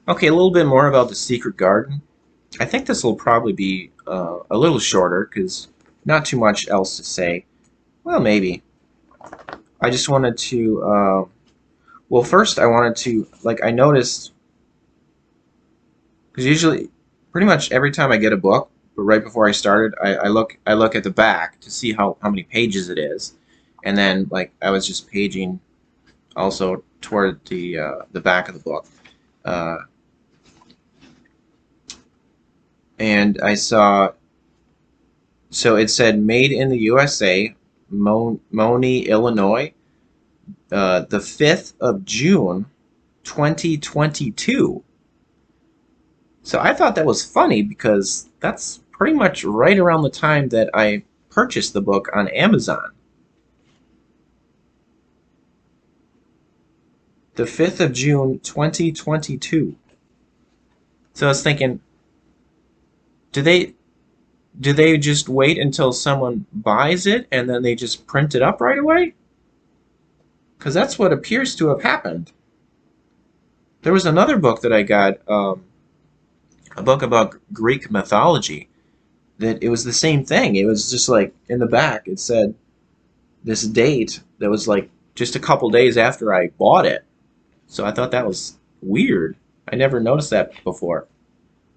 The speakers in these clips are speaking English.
Okay, a little bit more about The Secret Garden. I think this will probably be a little shorter because not too much else to say. Well, maybe. I just wanted to, well, first I wanted to, like, I noticed, because usually, pretty much every time I get a book, but right before I started, I look at the back to see how many pages it is. And then, like, I was just paging also toward the back of the book. Uh, and I saw So it said made in the USA, Moni, Illinois, the 5th of June, 2022. So I thought that was funny because that's pretty much right around the time that I purchased the book on Amazon. The 5th of June, 2022. So I was thinking, do they do they just wait until someone buys it and then they just print it up right away? Because that's what appears to have happened. There was another book that I got, a book about Greek mythology, that it was the same thing. It was just like in the back, it said this date that was like just a couple days after I bought it. So I thought that was weird. I never noticed that before.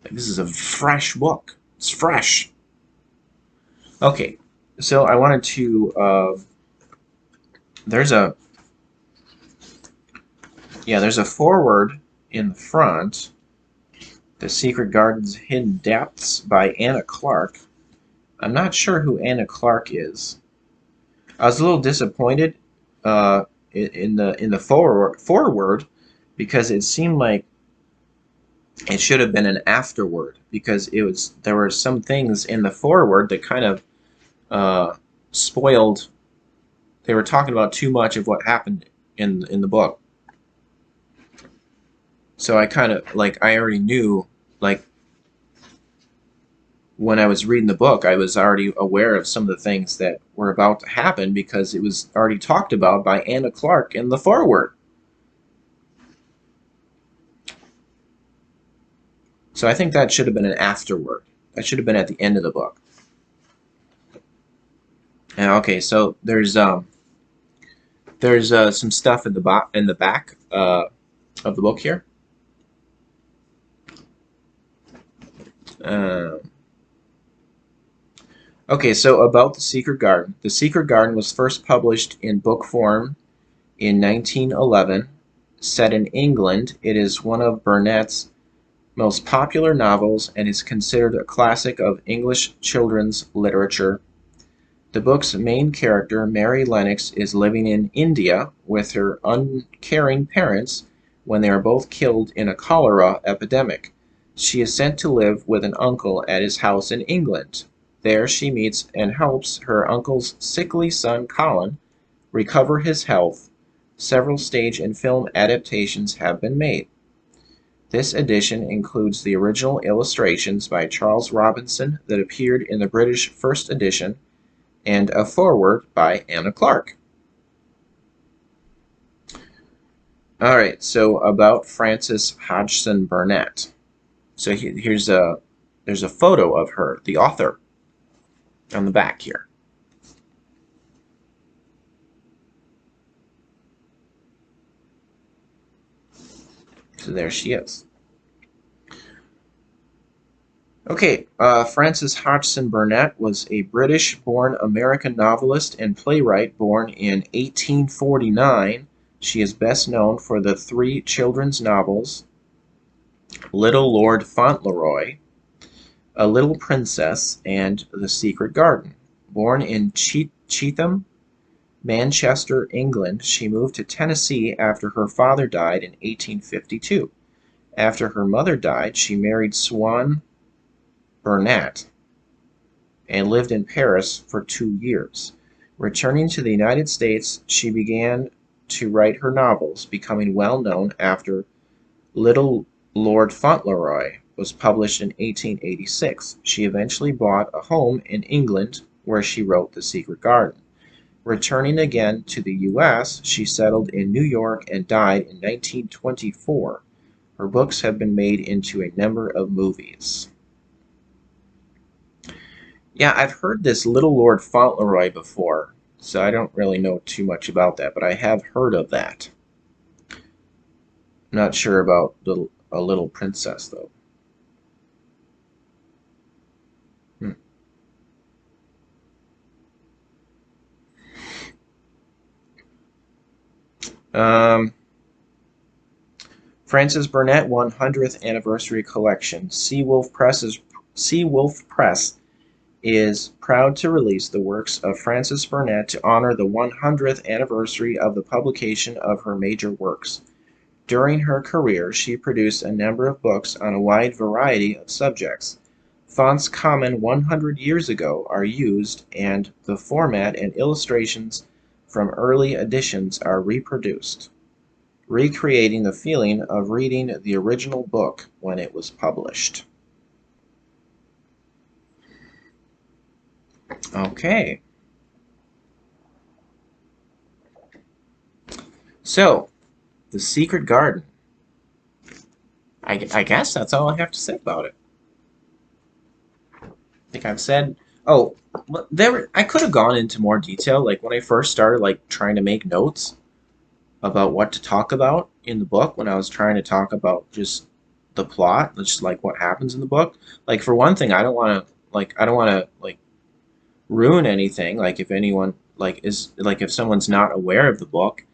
Like, this is a fresh book. It's fresh. Okay, so I wanted to. There's a there's a foreword in the front. The Secret Garden's Hidden Depths by Anna Clark. I'm not sure who Anna Clark is. I was a little disappointed in the forward because it seemed like it should have been an afterword because there were some things in the forward that kind of spoiled. They were talking about too much of what happened in the book. So I kind of like I already knew, like, when I was reading the book, I was already aware of some of the things that were about to happen because it was already talked about by Anna Clark in the foreword. So I think that should have been an afterword. That should have been at the end of the book. And okay, so there's some stuff in the back of the book here. Uh, okay, so about the Secret Garden. The Secret Garden was first published in book form in 1911. Set in England, it is one of Burnett's most popular novels and is considered a classic of English children's literature. The book's main character, Mary Lennox, is living in India with her uncaring parents when they are both killed in a cholera epidemic. She is sent to live with an uncle at his house in England. There she meets and helps her uncle's sickly son Colin recover his health. Several stage and film adaptations have been made. This edition includes the original illustrations by Charles Robinson that appeared in the British first edition and a foreword by Anna Clark. All right, so about Frances Hodgson Burnett. So there's a photo of her, the author, on the back here. So there she is. Okay, Frances Hodgson Burnett was a British-born American novelist and playwright born in 1849. She is best known for the three children's novels Little Lord Fauntleroy, A Little Princess, and The Secret Garden. Born in Cheetham, Manchester, England, she moved to Tennessee after her father died in 1852. After her mother died, she married Swan Burnett and lived in Paris for 2 years. Returning to the United States, she began to write her novels, becoming well known after Little Lord Fauntleroy was published in 1886. She eventually bought a home in England where she wrote The Secret Garden. Returning again to the U.S., she settled in New York and died in 1924. Her books have been made into a number of movies. Yeah, I've heard this Little Lord Fauntleroy before, so I don't really know too much about that, but I have heard of that. I'm not sure about A Little Princess, though. Hmm. Um, Frances Burnett 100th Anniversary Collection. Seawolf Press is proud to release the works of Frances Burnett to honor the 100th anniversary of the publication of her major works. During her career, she produced a number of books on a wide variety of subjects. Fonts common 100 years ago are used, and the format and illustrations from early editions are reproduced, recreating the feeling of reading the original book when it was published. Okay, so The Secret Garden. I guess that's all I have to say about it. I think I've said. Oh, I could have gone into more detail. Like when I first started, like trying to make notes about what to talk about in the book. When I was trying to talk about just the plot, just like what happens in the book. Like for one thing, I don't want to like ruin anything. Like if anyone like is like if someone's not aware of the book,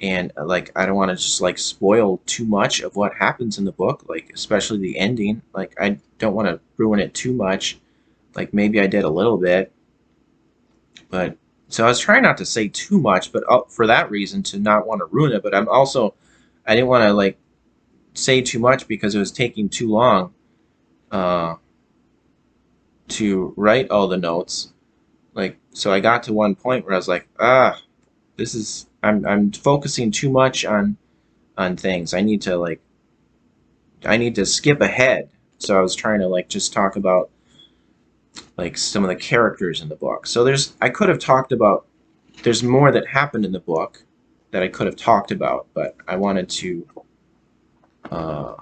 and like I don't want to just like spoil too much of what happens in the book, like especially the ending. Like I don't want to ruin it too much. Like maybe I did a little bit, but so I was trying not to say too much, but for that reason to not want to ruin it. But I didn't want to like say too much because it was taking too long uh, to write all the notes. Like so, I got to one point where I was like, this is I'm focusing too much on things. I need to skip ahead. So I was trying to like just talk about like some of the characters in the book. So I could have talked about there's more that happened in the book that I could have talked about, but I wanted to uh,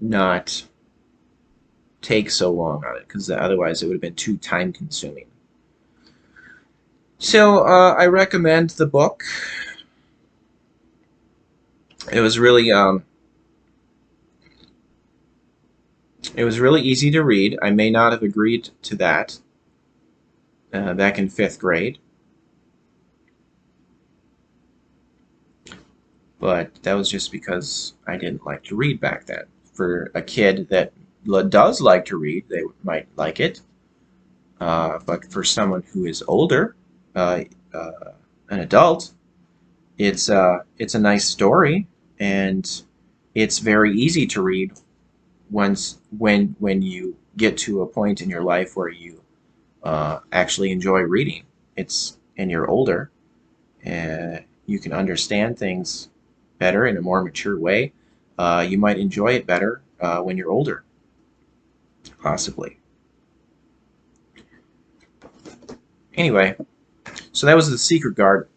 not take so long on it because otherwise it would have been too time consuming. So I recommend the book. It was really it was really easy to read. I may not have agreed to that back in fifth grade, but that was just because I didn't like to read back then. For a kid that does like to read, they might like it. But for someone who is older, uh, uh, an adult, it's a nice story, and it's very easy to read when you get to a point in your life where you actually enjoy reading. It's and you're older, and you can understand things better in a more mature way. You might enjoy it better when you're older, possibly. Anyway, so that was The Secret Garden.